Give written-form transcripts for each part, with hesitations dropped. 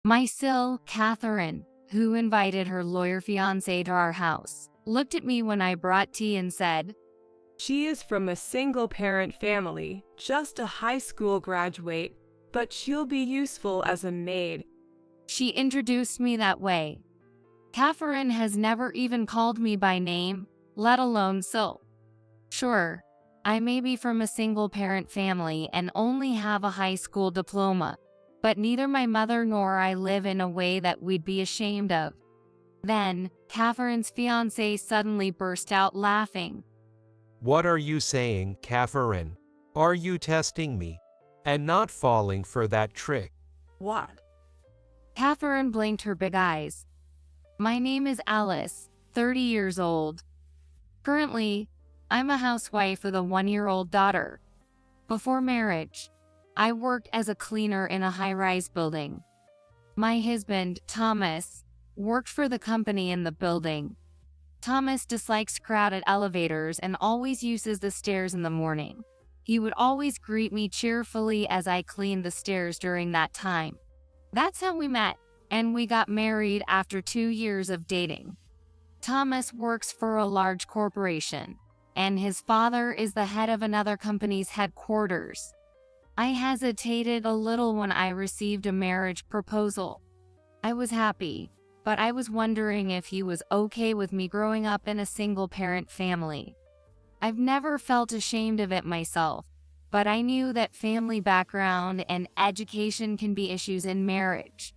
My SIL, Catherine, who invited her lawyer fiancé to our house, looked at me when I brought tea and said, "She is from a single-parent family, just a high school graduate, but she'll be useful as a maid." She introduced me that way. Catherine has never even called me by name, let alone SIL. Sure, I may be from a single-parent family and only have a high school diploma, but neither my mother nor I live in a way that we'd be ashamed of. Then, Catherine's fiancé suddenly burst out laughing. What are you saying, Catherine? Are you testing me? And not falling for that trick? What? Catherine blinked her big eyes. My name is Alice, 30 years old. Currently, I'm a housewife with a 1-year-old daughter. Before marriage, I worked as a cleaner in a high-rise building. My husband, Thomas, worked for the company in the building. Thomas dislikes crowded elevators and always uses the stairs in the morning. He would always greet me cheerfully as I cleaned the stairs during that time. That's how we met, and we got married after 2 years of dating. Thomas works for a large corporation, and his father is the head of another company's headquarters. I hesitated a little when I received a marriage proposal. I was happy, but I was wondering if he was okay with me growing up in a single-parent family. I've never felt ashamed of it myself, but I knew that family background and education can be issues in marriage.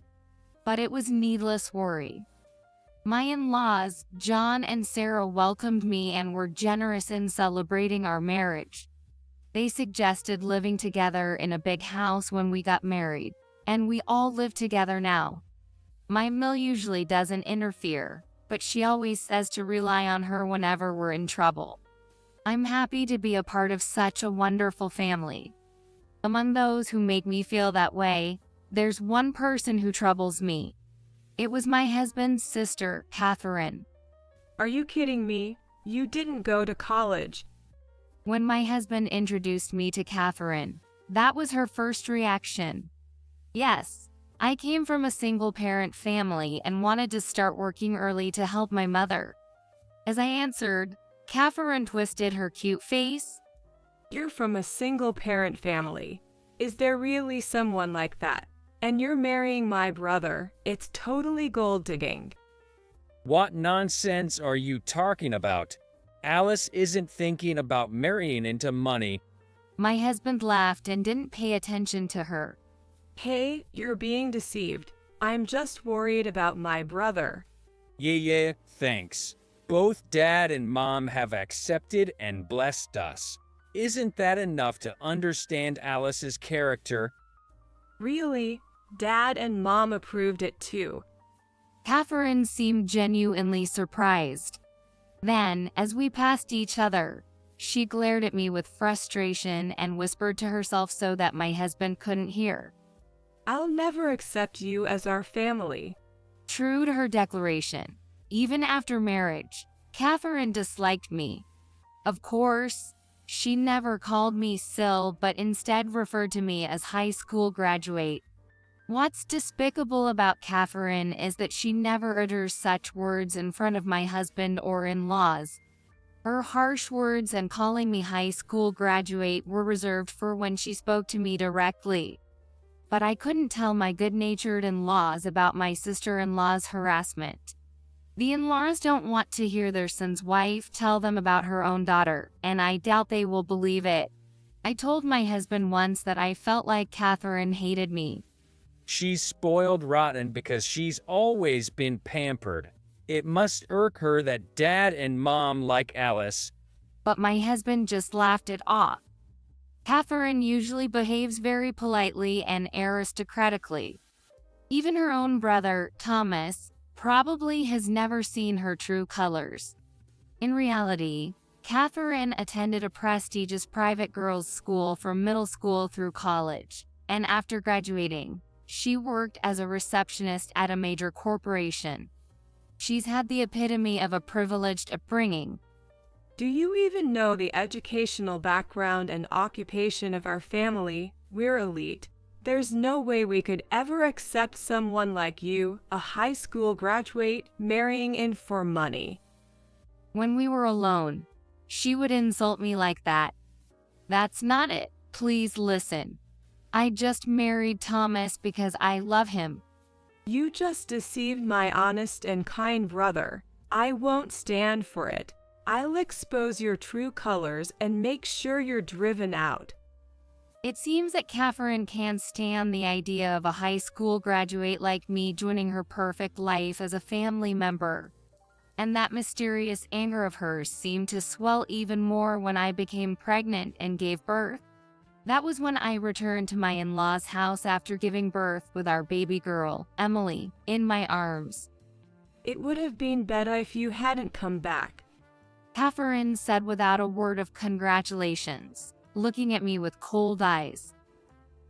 But it was needless worry. My in-laws, John and Sarah, welcomed me and were generous in celebrating our marriage. They suggested living together in a big house when we got married, and we all live together now. My MIL usually doesn't interfere, but she always says to rely on her whenever we're in trouble. I'm happy to be a part of such a wonderful family. Among those who make me feel that way, there's one person who troubles me. It was my husband's sister, Catherine. Are you kidding me? You didn't go to college. When my husband introduced me to Catherine, that was her first reaction. Yes, I came from a single-parent family and wanted to start working early to help my mother. As I answered, Catherine twisted her cute face. You're from a single-parent family. Is there really someone like that? And you're marrying my brother. It's totally gold digging. What nonsense are you talking about? Alice isn't thinking about marrying into money. My husband laughed and didn't pay attention to her. Hey, you're being deceived. I'm just worried about my brother. Yeah, thanks. Both Dad and Mom have accepted and blessed us. Isn't that enough to understand Alice's character? Really? Dad and Mom approved it too. Catherine seemed genuinely surprised. Then, as we passed each other, she glared at me with frustration and whispered to herself so that my husband couldn't hear. I'll never accept you as our family. True to her declaration, even after marriage, Catherine disliked me. Of course, she never called me SIL but instead referred to me as high school graduate. What's despicable about Catherine is that she never utters such words in front of my husband or in-laws. Her harsh words and calling me high school graduate were reserved for when she spoke to me directly. But I couldn't tell my good-natured in-laws about my sister-in-law's harassment. The in-laws don't want to hear their son's wife tell them about her own daughter, and I doubt they will believe it. I told my husband once that I felt like Catherine hated me. She's spoiled rotten because she's always been pampered. It must irk her that Dad and Mom like Alice. But my husband just laughed it off. Catherine usually behaves very politely and aristocratically. Even her own brother, Thomas, probably has never seen her true colors. In reality, Catherine attended a prestigious private girls' school from middle school through college, and after graduating, she worked as a receptionist at a major corporation. She's had the epitome of a privileged upbringing. Do you even know the educational background and occupation of our family? We're elite. There's no way we could ever accept someone like you, a high school graduate, marrying in for money. When we were alone, she would insult me like that. That's not it. Please listen. I just married Thomas because I love him. You just deceived my honest and kind brother. I won't stand for it. I'll expose your true colors and make sure you're driven out. It seems that Catherine can't stand the idea of a high school graduate like me joining her perfect life as a family member. And that mysterious anger of hers seemed to swell even more when I became pregnant and gave birth. That was when I returned to my in-laws' house after giving birth with our baby girl, Emily, in my arms. It would have been better if you hadn't come back, Catherine said without a word of congratulations, looking at me with cold eyes.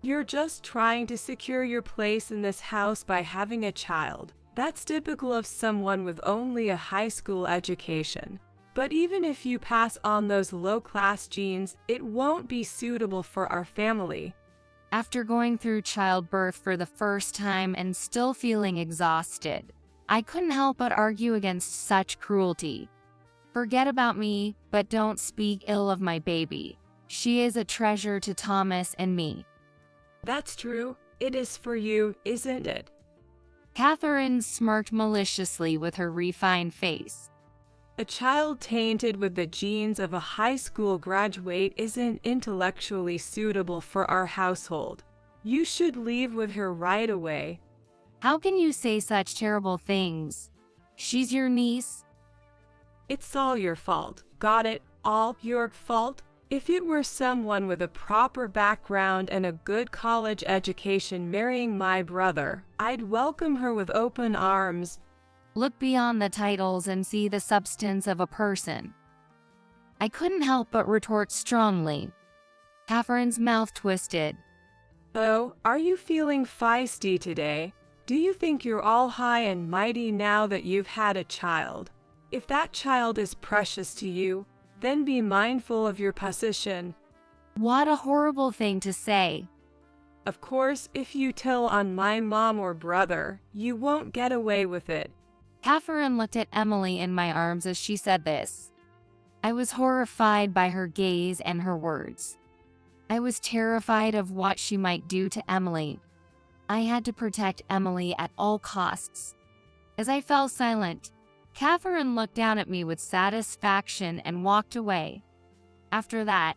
You're just trying to secure your place in this house by having a child. That's typical of someone with only a high school education. But even if you pass on those low-class genes, it won't be suitable for our family. After going through childbirth for the first time and still feeling exhausted, I couldn't help but argue against such cruelty. Forget about me, but don't speak ill of my baby. She is a treasure to Thomas and me. That's true. It is for you, isn't it? Catherine smirked maliciously with her refined face. A child tainted with the genes of a high school graduate isn't intellectually suitable for our household. You should leave with her right away. How can you say such terrible things? She's your niece. It's all your fault. Got it? All your fault? If it were someone with a proper background and a good college education marrying my brother, I'd welcome her with open arms. Look beyond the titles and see the substance of a person. I couldn't help but retort strongly. Catherine's mouth twisted. Oh, are you feeling feisty today? Do you think you're all high and mighty now that you've had a child? If that child is precious to you, then be mindful of your position. What a horrible thing to say. Of course, if you tell on my mom or brother, you won't get away with it. Catherine looked at Emily in my arms as she said this. I was horrified by her gaze and her words. I was terrified of what she might do to Emily. I had to protect Emily at all costs. As I fell silent, Catherine looked down at me with satisfaction and walked away. After that,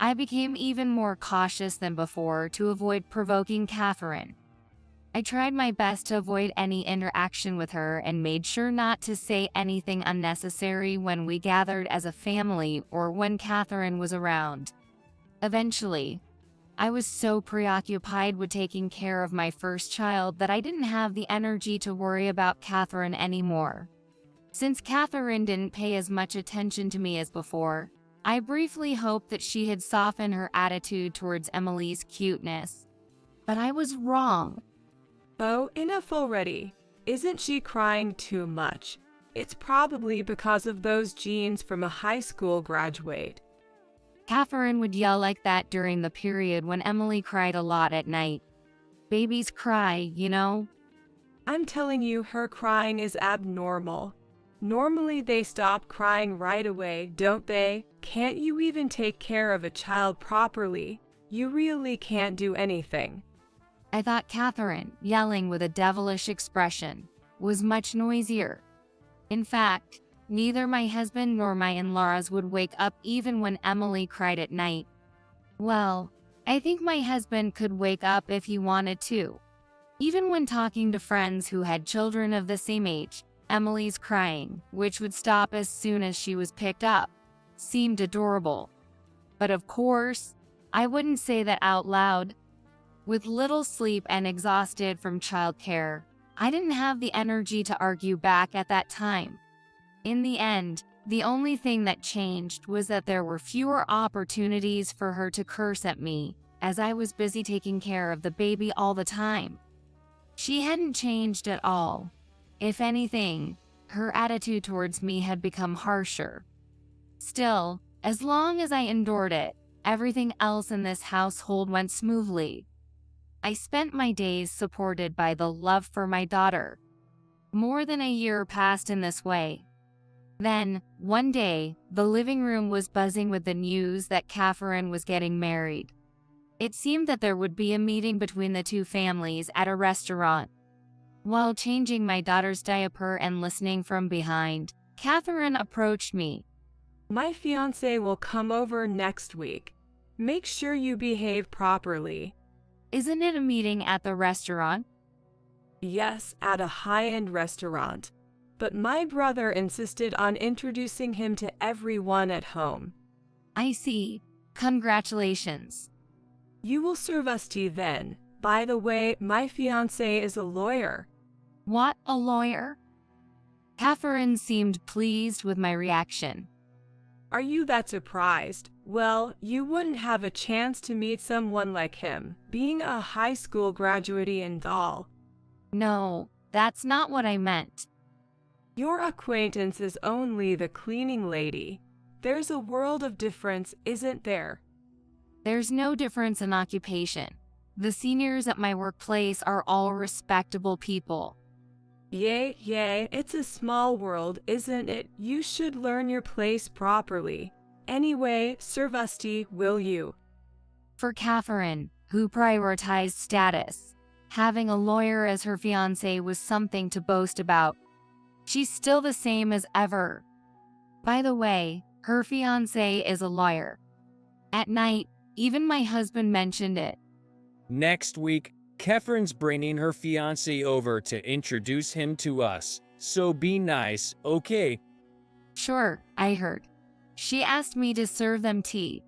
I became even more cautious than before to avoid provoking Catherine. I tried my best to avoid any interaction with her and made sure not to say anything unnecessary when we gathered as a family or when Catherine was around. Eventually, I was so preoccupied with taking care of my first child that I didn't have the energy to worry about Catherine anymore. Since Catherine didn't pay as much attention to me as before, I briefly hoped that she had softened her attitude towards Emily's cuteness. But I was wrong. Oh, enough already. Isn't she crying too much? It's probably because of those genes from a high school graduate. Catherine would yell like that during the period when Emily cried a lot at night. Babies cry, you know? I'm telling you, her crying is abnormal. Normally they stop crying right away, don't they? Can't you even take care of a child properly? You really can't do anything. I thought Catherine, yelling with a devilish expression, was much noisier. In fact, neither my husband nor my in-laws would wake up even when Emily cried at night. Well, I think my husband could wake up if he wanted to. Even when talking to friends who had children of the same age, Emily's crying, which would stop as soon as she was picked up, seemed adorable. But of course, I wouldn't say that out loud. With little sleep and exhausted from childcare, I didn't have the energy to argue back at that time. In the end, the only thing that changed was that there were fewer opportunities for her to curse at me, as I was busy taking care of the baby all the time. She hadn't changed at all. If anything, her attitude towards me had become harsher. Still, as long as I endured it, everything else in this household went smoothly. I spent my days supported by the love for my daughter. More than a year passed in this way. Then, one day, the living room was buzzing with the news that Catherine was getting married. It seemed that there would be a meeting between the two families at a restaurant. While changing my daughter's diaper and listening from behind, Catherine approached me. My fiancé will come over next week. Make sure you behave properly. Isn't it a meeting at the restaurant? Yes, at a high-end restaurant. But my brother insisted on introducing him to everyone at home. I see. Congratulations. You will serve us tea then. By the way, my fiancé is a lawyer. What, a lawyer? Catherine seemed pleased with my reaction. Are you that surprised? Well, you wouldn't have a chance to meet someone like him, being a high school graduate and all. No, that's not what I meant. Your acquaintance is only the cleaning lady. There's a world of difference, isn't there? There's no difference in occupation. The seniors at my workplace are all respectable people. Yay, it's a small world, isn't it? You should learn your place properly. Anyway, serve us tea, will you? For Catherine, who prioritized status, having a lawyer as her fiancé was something to boast about. She's still the same as ever. By the way, her fiancé is a lawyer. At night, even my husband mentioned it. Next week, Catherine's bringing her fiancé over to introduce him to us, so be nice, okay? Sure, I heard. She asked me to serve them tea.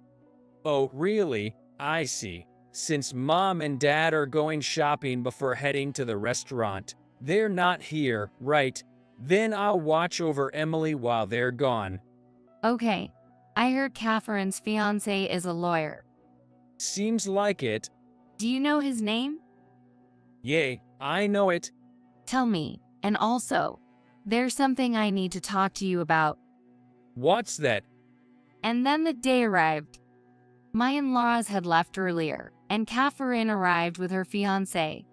Oh, really? I see. Since Mom and Dad are going shopping before heading to the restaurant, they're not here, right? Then I'll watch over Emily while they're gone. Okay. I heard Catherine's fiancé is a lawyer. Seems like it. Do you know his name? Yay, I know it. Tell me. And also, there's something I need to talk to you about. What's that? And then the day arrived. My in-laws had left earlier, and Catherine arrived with her fiancé.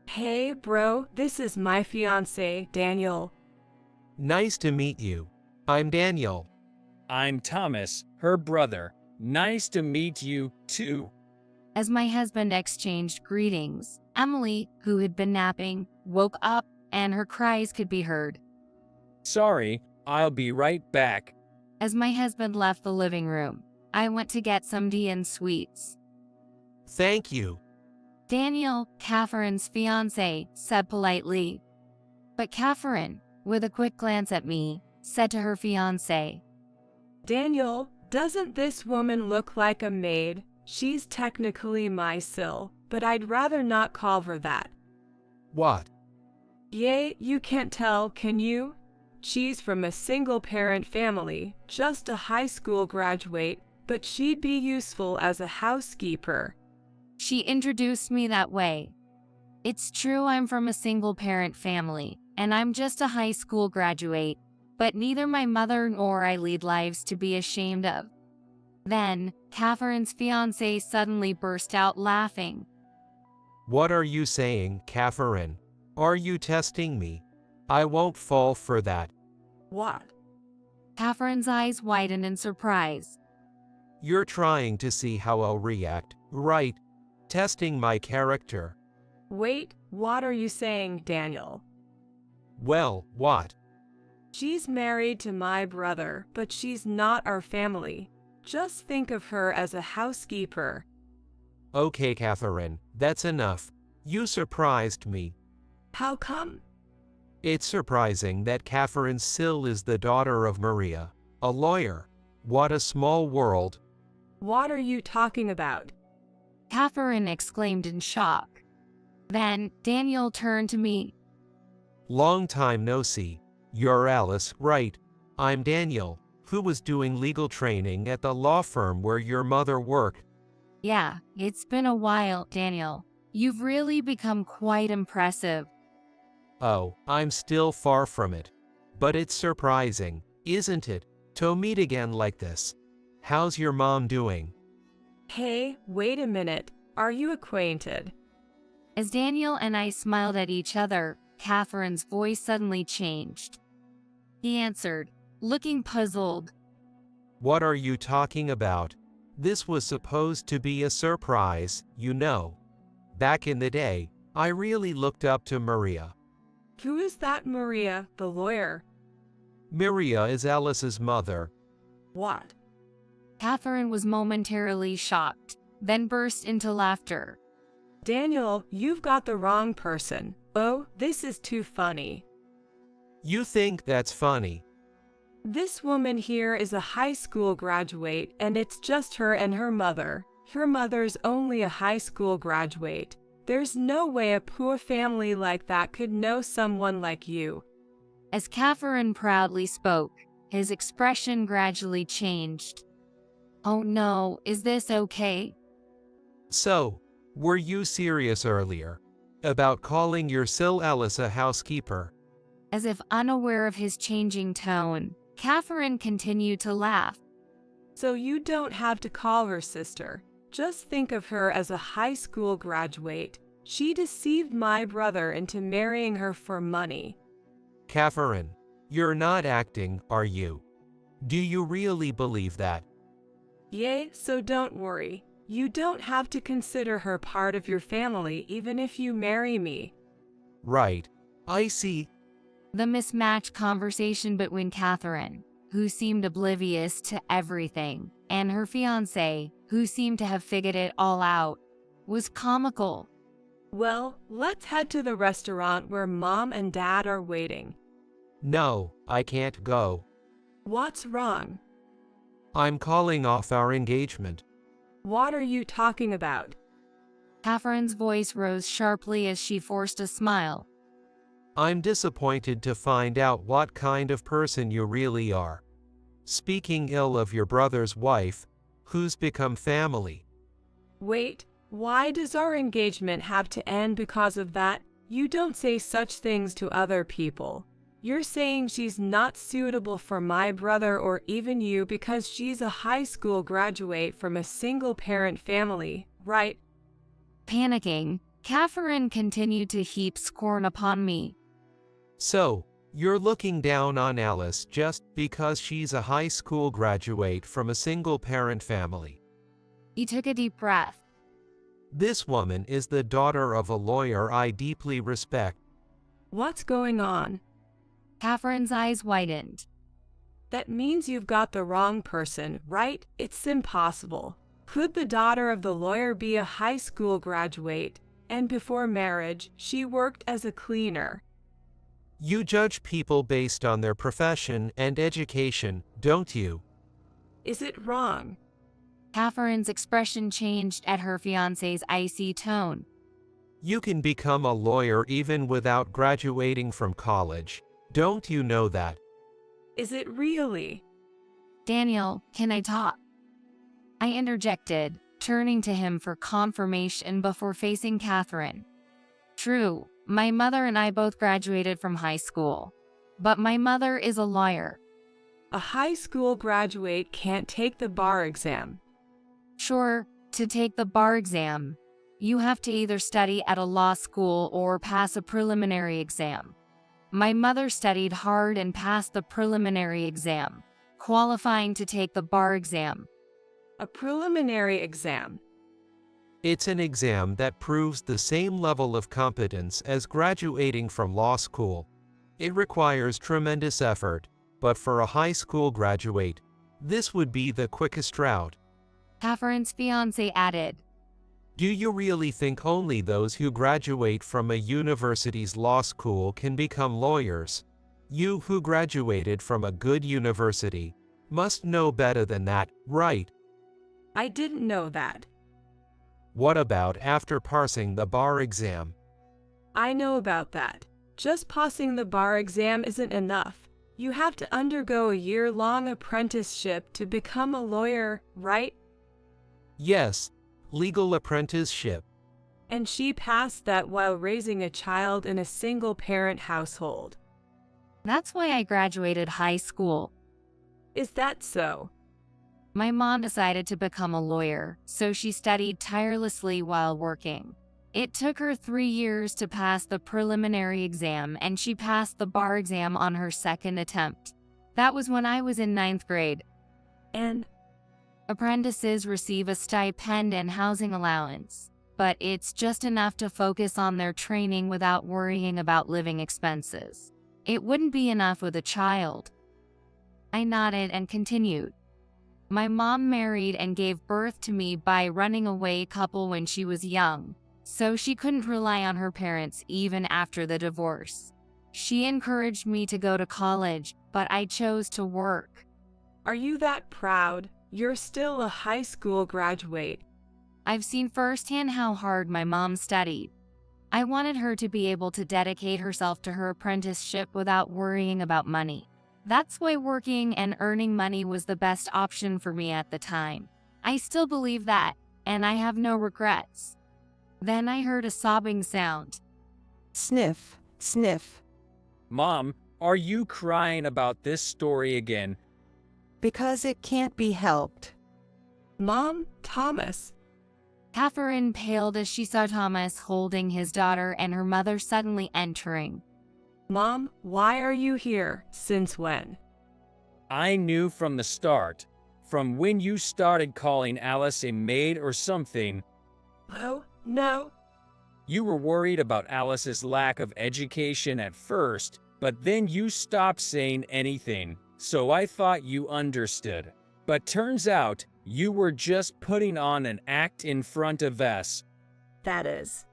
Hey, bro, this is my fiancé, Daniel. Nice to meet you. I'm Daniel. I'm Thomas, her brother. Nice to meet you, too. As my husband exchanged greetings, Emily, who had been napping, woke up, and her cries could be heard. Sorry, I'll be right back. As my husband left the living room, I went to get some tea and sweets. Thank you. Daniel, Catherine's fiancé, said politely. But Catherine, with a quick glance at me, said to her fiancé, Daniel, doesn't this woman look like a maid? She's technically my SIL, but I'd rather not call her that. What? Yay, you can't tell, can you? She's from a single-parent family, just a high school graduate, but she'd be useful as a housekeeper. She introduced me that way. It's true I'm from a single-parent family, and I'm just a high school graduate, but neither my mother nor I lead lives to be ashamed of. Then, Catherine's fiancé suddenly burst out laughing. What are you saying, Catherine? Are you testing me? I won't fall for that. What? Catherine's eyes widened in surprise. You're trying to see how I'll react, right? Testing my character. Wait, what are you saying, Daniel? Well, what? She's married to my brother, but she's not our family. Just think of her as a housekeeper. Okay, Catherine, that's enough. You surprised me. How come? It's surprising that Catherine's SIL is the daughter of Maria, a lawyer. What a small world. What are you talking about? Catherine exclaimed in shock. Then, Daniel turned to me. Long time no see. You're Alice, right? I'm Daniel, who was doing legal training at the law firm where your mother worked. Yeah, it's been a while, Daniel. You've really become quite impressive. Oh, I'm still far from it. But it's surprising, isn't it, to meet again like this? How's your mom doing? Hey, wait a minute. Are you acquainted? As Daniel and I smiled at each other, Catherine's voice suddenly changed. He answered, looking puzzled. What are you talking about? This was supposed to be a surprise, you know. Back in the day, I really looked up to Maria. Who is that Maria, the lawyer? Maria is Alice's mother. What? Catherine was momentarily shocked, then burst into laughter. Daniel, you've got the wrong person. Oh, this is too funny. You think that's funny? This woman here is a high school graduate, and it's just her and her mother. Her mother's only a high school graduate. There's no way a poor family like that could know someone like you. As Catherine proudly spoke, his expression gradually changed. Oh no, is this okay? So, were you serious earlier? About calling your SIL Alice a housekeeper? As if unaware of his changing tone, Catherine continued to laugh. So you don't have to call her sister. Just think of her as a high school graduate. She deceived my brother into marrying her for money. Catherine, you're not acting, are you? Do you really believe that? Yay, so don't worry. You don't have to consider her part of your family even if you marry me. Right. I see. The mismatched conversation between Catherine, who seemed oblivious to everything, and her fiancé, who seemed to have figured it all out, was comical. Well, let's head to the restaurant where Mom and Dad are waiting. No, I can't go. What's wrong? I'm calling off our engagement. What are you talking about? Catherine's voice rose sharply as she forced a smile. I'm disappointed to find out what kind of person you really are. Speaking ill of your brother's wife, who's become family. Wait, why does our engagement have to end because of that? You don't say such things to other people. You're saying she's not suitable for my brother or even you because she's a high school graduate from a single-parent family, right? Panicking, Catherine continued to heap scorn upon me. So, you're looking down on Alice just because she's a high school graduate from a single-parent family. He took a deep breath. This woman is the daughter of a lawyer I deeply respect. What's going on? Catherine's eyes widened. That means you've got the wrong person, right? It's impossible. Could the daughter of the lawyer be a high school graduate, and before marriage, she worked as a cleaner? You judge people based on their profession and education, don't you? Is it wrong? Catherine's expression changed at her fiancé's icy tone. You can become a lawyer even without graduating from college. Don't you know that? Is it really? Daniel, can I talk? I interjected, turning to him for confirmation before facing Catherine. True, my mother and I both graduated from high school. But my mother is a lawyer. A high school graduate can't take the bar exam. Sure, to take the bar exam, you have to either study at a law school or pass a preliminary exam. My mother studied hard and passed the preliminary exam, qualifying to take the bar exam. A preliminary exam. It's an exam that proves the same level of competence as graduating from law school. It requires tremendous effort, but for a high school graduate, this would be the quickest route. Catherine's fiancé added. Do you really think only those who graduate from a university's law school can become lawyers? You who graduated from a good university must know better than that, right? I didn't know that. What about after passing the bar exam? I know about that. Just passing the bar exam isn't enough. You have to undergo a year-long apprenticeship to become a lawyer, right? Yes, legal apprenticeship. And she passed that while raising a child in a single-parent household. That's why I graduated high school. Is that so? My mom decided to become a lawyer, so she studied tirelessly while working. It took her 3 years to pass the preliminary exam, and she passed the bar exam on her second attempt. That was when I was in 9th grade. And Apprentices receive a stipend and housing allowance, but it's just enough to focus on their training without worrying about living expenses. It wouldn't be enough with a child. I nodded and continued. My mom married and gave birth to me by running away couple when she was young, so she couldn't rely on her parents even after the divorce. She encouraged me to go to college, but I chose to work. are you that proud? You're still a high school graduate. I've seen firsthand how hard my mom studied. I wanted her to be able to dedicate herself to her apprenticeship without worrying about money. That's why working and earning money was the best option for me at the time. I still believe that, and I have no regrets. Then I heard a sobbing sound. Sniff, sniff. Mom, are you crying about this story again? Because it can't be helped. Mom, Thomas. Catherine paled as she saw Thomas holding his daughter and her mother suddenly entering. Mom, why are you here? Since when? I knew from the start, from when you started calling Alice a maid or something. Oh, no. You were worried about Alice's lack of education at first, but then you stopped saying anything, so I thought you understood. But turns out, you were just putting on an act in front of us. That is.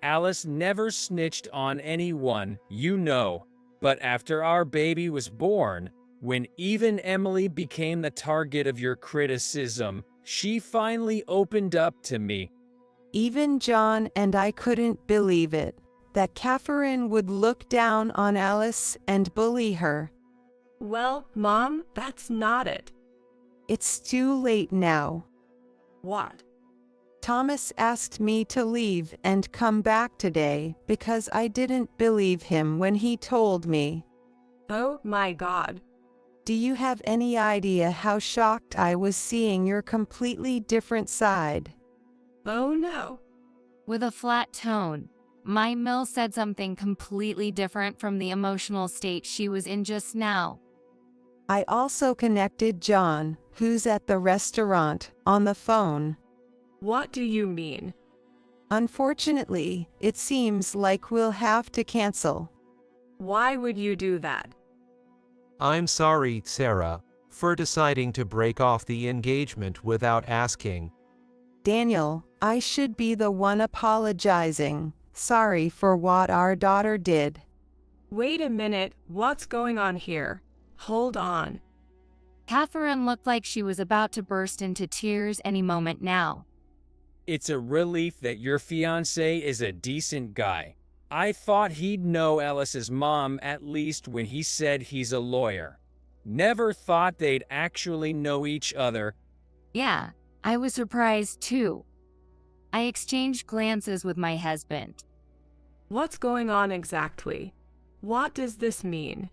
Alice never snitched on anyone, you know. But after our baby was born, when even Emily became the target of your criticism, she finally opened up to me. Even John and I couldn't believe it, that Catherine would look down on Alice and bully her. Well, Mom, that's not it. It's too late now. What? Thomas asked me to leave and come back today because I didn't believe him when he told me. Oh my God. Do you have any idea how shocked I was seeing your completely different side? Oh no. With a flat tone, my Mill said something completely different from the emotional state she was in just now. I also connected John, who's at the restaurant, on the phone. What do you mean? Unfortunately, it seems like we'll have to cancel. Why would you do that? I'm sorry, Sarah, for deciding to break off the engagement without asking. Daniel, I should be the one apologizing. Sorry for what our daughter did. Wait a minute, what's going on here? Hold on. Catherine looked like she was about to burst into tears any moment now. It's a relief that your fiancé is a decent guy. I thought he'd know Alice's mom at least when he said he's a lawyer. Never thought they'd actually know each other. Yeah, I was surprised too. I exchanged glances with my husband. What's going on exactly? What does this mean?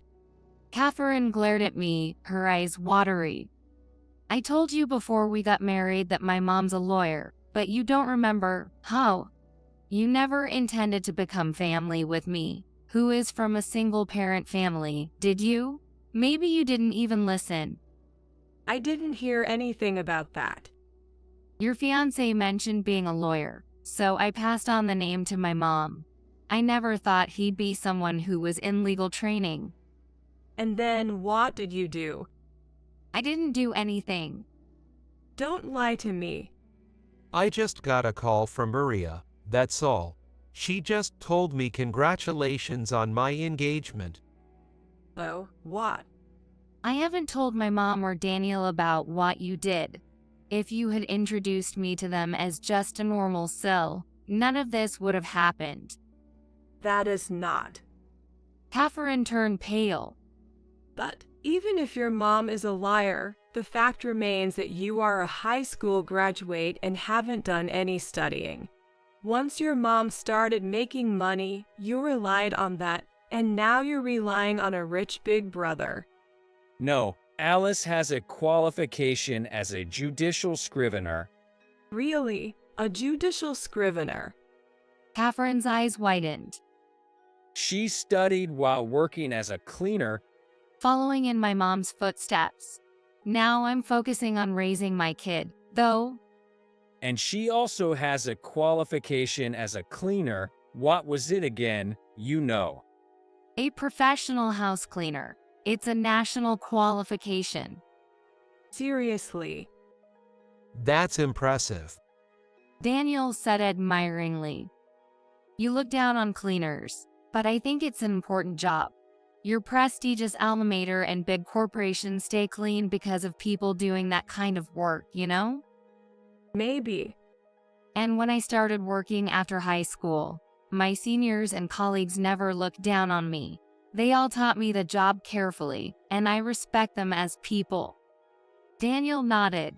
Catherine glared at me, her eyes watery. I told you before we got married that my mom's a lawyer, but you don't remember, how? You never intended to become family with me, who is from a single-parent family, did you? Maybe you didn't even listen. I didn't hear anything about that. Your fiancé mentioned being a lawyer, so I passed on the name to my mom. I never thought he'd be someone who was in legal training. And then what did you do? I didn't do anything. Don't lie to me. I just got a call from Maria, that's all. She just told me congratulations on my engagement. Oh, what? I haven't told my mom or Daniel about what you did. If you had introduced me to them as just a normal SIL, none of this would have happened. That is not. Catherine turned pale. But even if your mom is a liar, the fact remains that you are a high school graduate and haven't done any studying. Once your mom started making money, you relied on that, and now you're relying on a rich big brother. No, Alice has a qualification as a judicial scrivener. Really? A judicial scrivener? Catherine's eyes widened. She studied while working as a cleaner. Following in my mom's footsteps. Now I'm focusing on raising my kid, though. And she also has a qualification as a cleaner. What was it again? You know. A professional house cleaner. It's a national qualification. Seriously. That's impressive. Daniel said admiringly. You look down on cleaners, but I think it's an important job. Your prestigious alma mater and big corporations stay clean because of people doing that kind of work, you know? Maybe. And when I started working after high school, my seniors and colleagues never looked down on me. They all taught me the job carefully, and I respect them as people. Daniel nodded.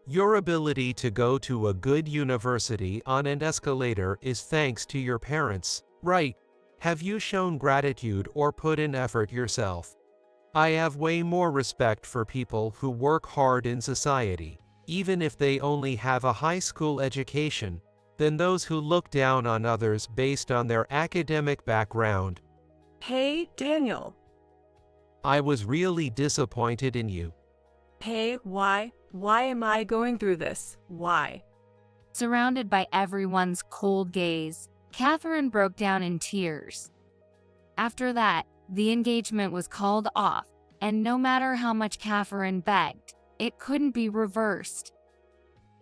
Your ability to go to a good university on an escalator is thanks to your parents, right? Have you shown gratitude or put in effort yourself? I have way more respect for people who work hard in society, even if they only have a high school education, than those who look down on others based on their academic background. Hey, Daniel. I was really disappointed in you. Hey, why? Why am I going through this? Why? Surrounded by everyone's cold gaze, Catherine broke down in tears. After that, the engagement was called off, and no matter how much Catherine begged, it couldn't be reversed.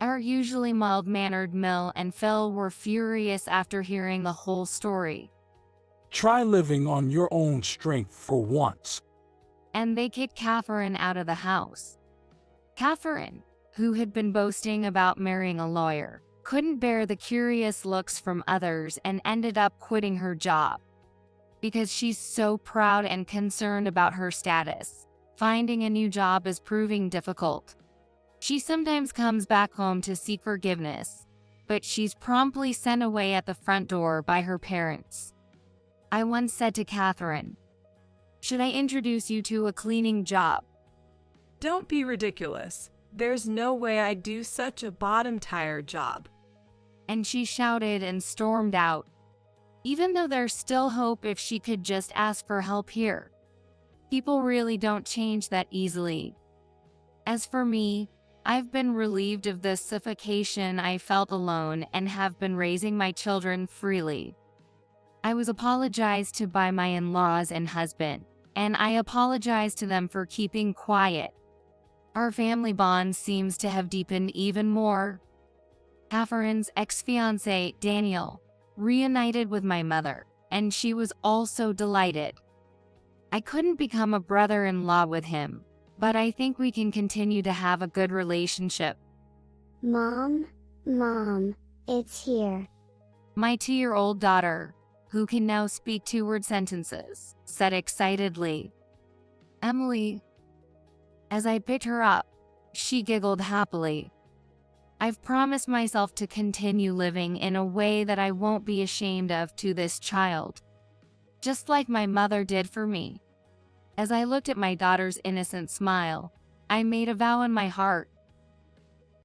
Our usually mild-mannered Mill and Phil were furious after hearing the whole story. Try living on your own strength for once. And they kicked Catherine out of the house. Catherine, who had been boasting about marrying a lawyer, couldn't bear the curious looks from others and ended up quitting her job. Because she's so proud and concerned about her status, finding a new job is proving difficult. She sometimes comes back home to seek forgiveness, but she's promptly sent away at the front door by her parents. I once said to Catherine, "Should I introduce you to a cleaning job?" Don't be ridiculous. There's no way I'd do such a bottom-tier job. And she shouted and stormed out, even though there's still hope if she could just ask for help here. People really don't change that easily. As for me, I've been relieved of the suffocation I felt alone and have been raising my children freely. I was apologized to by my in-laws and husband, and I apologized to them for keeping quiet. Our family bond seems to have deepened even more. Catherine's ex-fiancé, Daniel, reunited with my mother, and she was also delighted. I couldn't become a brother-in-law with him, but I think we can continue to have a good relationship. Mom, it's here. My 2-year-old daughter, who can now speak 2-word sentences, said excitedly. Emily. As I picked her up, she giggled happily. I've promised myself to continue living in a way that I won't be ashamed of to this child. Just like my mother did for me. As I looked at my daughter's innocent smile, I made a vow in my heart.